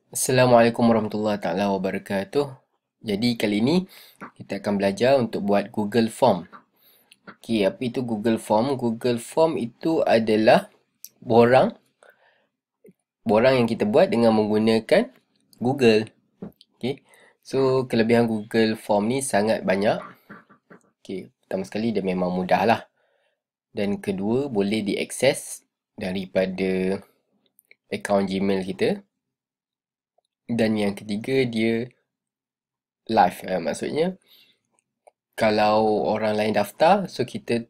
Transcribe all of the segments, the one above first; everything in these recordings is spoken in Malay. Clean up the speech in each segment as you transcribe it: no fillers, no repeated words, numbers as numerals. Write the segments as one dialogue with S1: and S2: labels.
S1: Assalamualaikum warahmatullahi taala wabarakatuh. Jadi kali ini kita akan belajar untuk buat Google Form. Okey, apa itu Google Form? Google Form itu adalah borang borang yang kita buat dengan menggunakan Google. Okey. So kelebihan Google Form ni sangat banyak. Okey, pertama sekali dia memang mudah lah. Dan kedua boleh diakses daripada akaun Gmail kita. Dan yang ketiga dia live. Maksudnya kalau orang lain daftar, so kita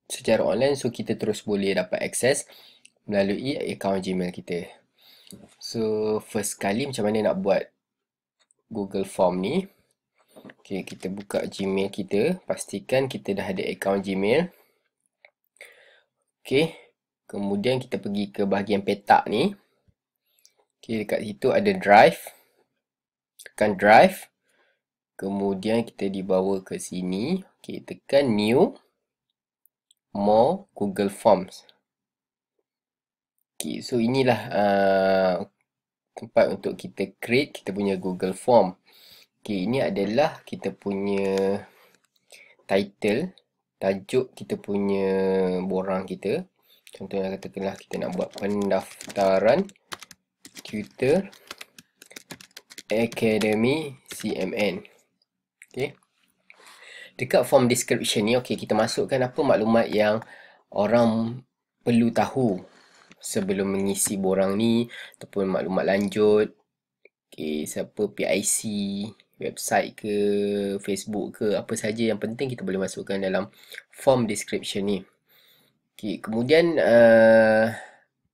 S1: secara online, so kita terus boleh dapat akses melalui akaun Gmail kita. So first kali macam mana nak buat Google Form ni? Okay, kita buka Gmail kita, pastikan kita dah ada akaun Gmail. Okay, kemudian kita pergi ke bahagian petak ni. Okay, dekat situ ada drive. Tekan drive. Kemudian kita dibawa ke sini. Okay, tekan new, more, Google Forms. Okay, so inilah tempat untuk kita create kita punya Google Form. Okay, ini adalah kita punya title, tajuk kita punya borang kita. Contohnya katakanlah kita nak buat pendaftaran Tutor Academy CMN. Okay. Dekat form description ni, okay, kita masukkan apa maklumat yang orang perlu tahu sebelum mengisi borang ni, ataupun maklumat lanjut. Okay, siapa PIC, website ke, Facebook ke, apa saja yang penting kita boleh masukkan dalam form description ni. Okay, kemudian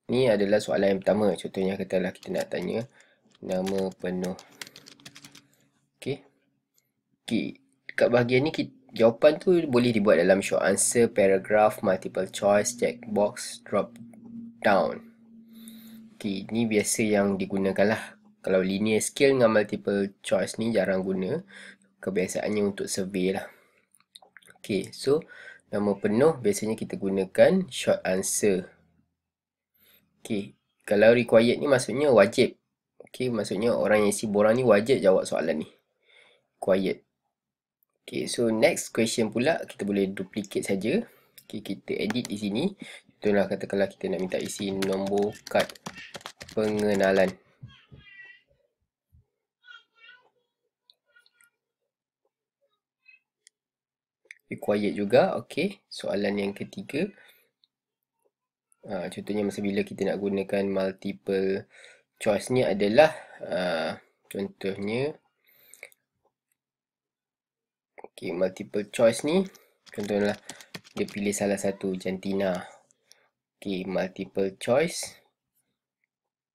S1: ni adalah soalan yang pertama. Contohnya katalah kita nak tanya nama penuh. Okay. Okay, dekat bahagian ni jawapan tu boleh dibuat dalam short answer, paragraph, multiple choice, checkbox, drop down. Okay, ni biasa yang digunakan lah. Kalau linear scale dengan multiple choice ni jarang guna. Kebiasaannya untuk survey lah. Okay, so nama penuh biasanya kita gunakan short answer. Okay, kalau required ni maksudnya wajib. Okay, maksudnya orang yang isi borang ni wajib jawab soalan ni. Required. Okay, so next question pula kita boleh duplicate saja. Okay, kita edit di sini. Contohlah katakanlah kita nak minta isi nombor kad pengenalan. Required juga. Okay, soalan yang ketiga. Contohnya masa bila kita nak gunakan multiple choice ni adalah contohnya okay, multiple choice ni contohnya dia pilih salah satu jantina. Okay, multiple choice.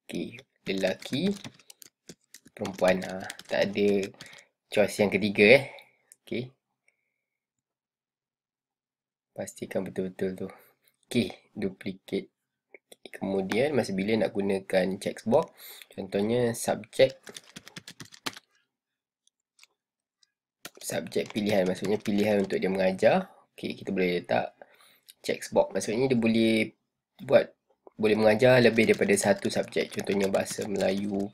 S1: Okay, lelaki, perempuan. Tak ada choice yang ketiga Okay. Pastikan betul-betul tu. Okay, duplicate. Kemudian masa bila nak gunakan checkbox, contohnya subject pilihan, maksudnya pilihan untuk dia mengajar. Okay, kita boleh letak checkbox, maksudnya dia boleh mengajar lebih daripada satu subjek. Contohnya bahasa Melayu,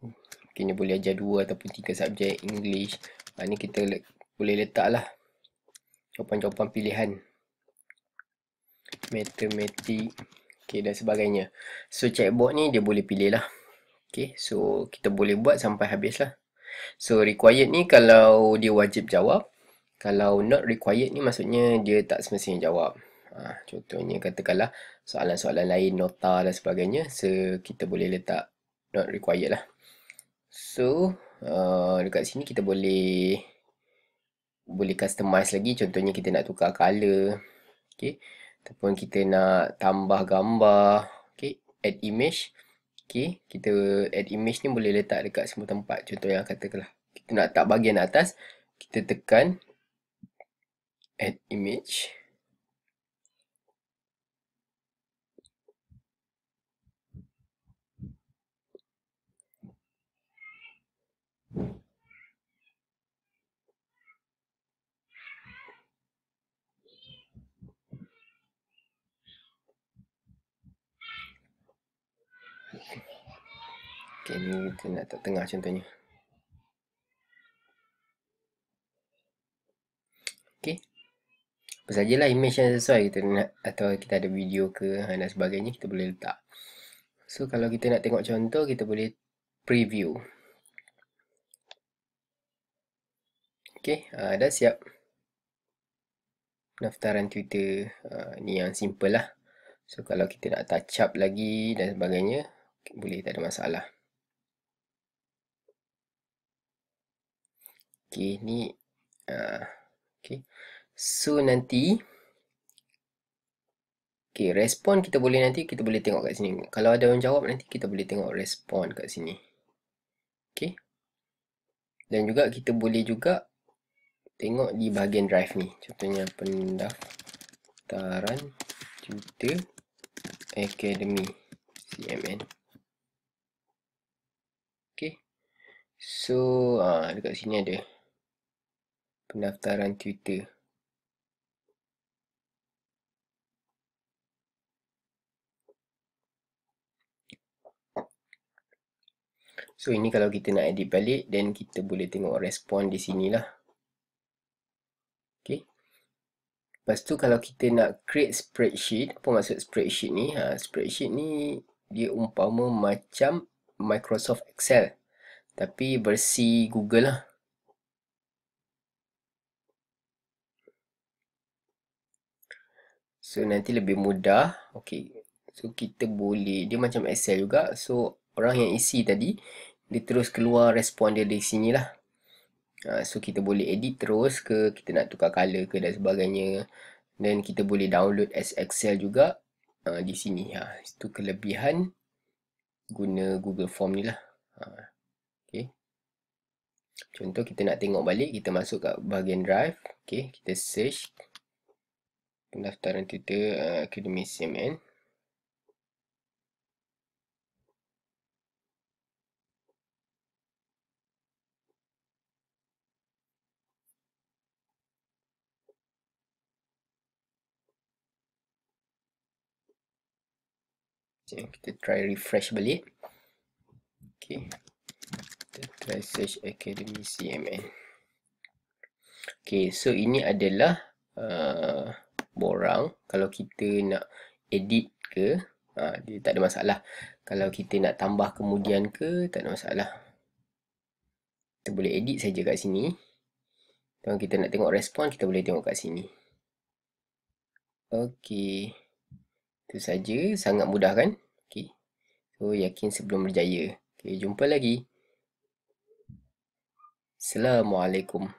S1: mungkin dia boleh ajar 2 ataupun 3 subjek. English, ni kita boleh letak lah jawapan-jawapan pilihan. Matematik, okay, dan sebagainya. So checkbox ni dia boleh pilih lah. Okay, so kita boleh buat sampai habis lah. So required ni kalau dia wajib jawab. Kalau not required ni maksudnya dia tak semestinya jawab. Contohnya katakanlah soalan-soalan lain, nota dan sebagainya, so kita boleh letak not required lah. So dekat sini kita boleh customize lagi. Contohnya kita nak tukar color, okay, ataupun kita nak tambah gambar, okay, add image. Okay, kita add image ni boleh letak dekat semua tempat. Contohnya katakanlah kita nak letak bahagian atas, kita tekan add image. Ok, Okay, ni kita nak letak tengah contohnya. Okay. Apa sajalah image yang sesuai kita nak, atau kita ada video ke dan sebagainya, kita boleh letak. So kalau kita nak tengok contoh, kita boleh preview. Okay, dah siap pendaftaran Twitter. Ni yang simple lah. So kalau kita nak touch up lagi dan sebagainya, boleh, tak ada masalah. Okay, ni okay. So nanti okay, respon kita boleh, nanti kita boleh tengok kat sini. Kalau ada orang jawab, nanti kita boleh tengok respon kat sini. Okay. Dan juga kita boleh juga tengok di bahagian drive ni. Contohnya pendaftaran Twitter Academy CMN. Okay. So dekat sini ada pendaftaran Twitter. So ini kalau kita nak edit balik, dan kita boleh tengok respon di sinilah. Okay. Lepas tu kalau kita nak create spreadsheet, apa maksud spreadsheet ni? Spreadsheet ni dia umpama macam Microsoft Excel, tapi versi Google lah. So nanti lebih mudah. Okay. So kita boleh, dia macam Excel juga. So orang yang isi tadi, dia terus keluar respon dia di sini lah. So kita boleh edit terus ke, kita nak tukar color ke dan sebagainya. Dan kita boleh download as Excel juga di sini. Itu kelebihan guna Google Form ni lah. Okay. Contoh kita nak tengok balik, kita masuk kat bahagian drive. Okay, kita search pendaftaran Twitter Academy CMN. Kita try refresh balik. Okay, kita try search Academy CMN. Okay, so ini adalah borang. Kalau kita nak edit ke, dia tak ada masalah. Kalau kita nak tambah kemudian ke, tak ada masalah. Kita boleh edit saja kat sini. Kalau kita nak tengok respon, kita boleh tengok kat sini. Okey, itu saja, sangat mudah kan? Okey, so yakin sebelum berjaya. Okey, jumpa lagi. Assalamualaikum.